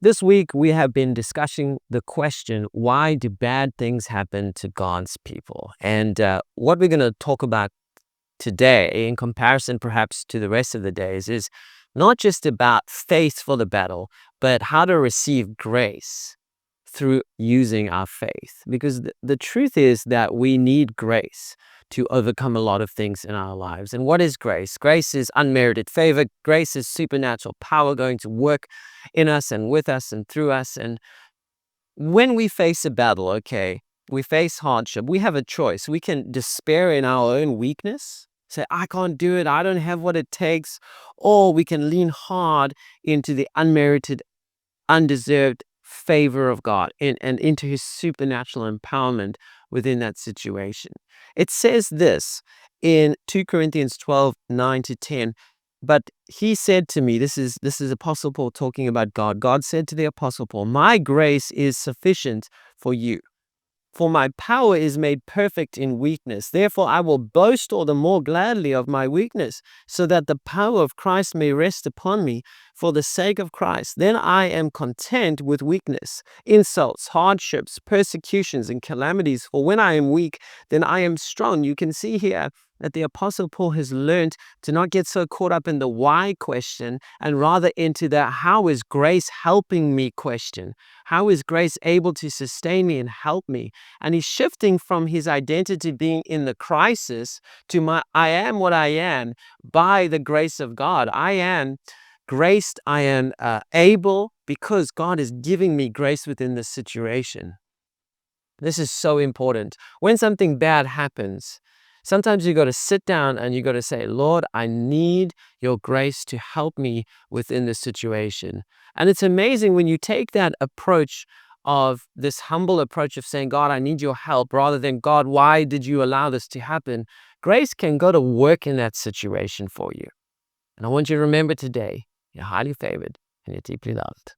This week, we have been discussing the question, why do bad things happen to God's people? And what we're going to talk about today, in comparison perhaps to the rest of the days, is not just about faith for the battle, but how to receive grace through using our faith. Because the truth is that we need grace to overcome a lot of things in our lives. And what is grace? Grace is unmerited favor. Grace is supernatural power going to work in us and with us and through us. And when we face a battle, we face hardship, we have a choice. We can despair in our own weakness, say, I can't do it, I don't have what it takes. Or we can lean hard into the unmerited, undeserved favor of God and into his supernatural empowerment within that situation. It says this in 2 Corinthians 12, 9-10. But he said to me, this is Apostle Paul talking about God. God said to the Apostle Paul, my grace is sufficient for you. For my power is made perfect in weakness. Therefore, I will boast all the more gladly of my weakness, so that the power of Christ may rest upon me. For the sake of Christ, then I am content with weakness, insults, hardships, persecutions, and calamities. For when I am weak, then I am strong. You can see here that the Apostle Paul has learned to not get so caught up in the why question, and rather into the how is grace helping me question. How is grace able to sustain me and help me? And he's shifting from his identity being in the crisis to I am what I am by the grace of God. I am graced, I am able because God is giving me grace within this situation. This is so important. When something bad happens, sometimes you got to sit down and you got to say, Lord, I need your grace to help me within this situation. And it's amazing when you take that approach of this humble approach of saying, God, I need your help, rather than, God, why did you allow this to happen? Grace can go to work in that situation for you. And I want you to remember today, you're highly favored and you're deeply loved.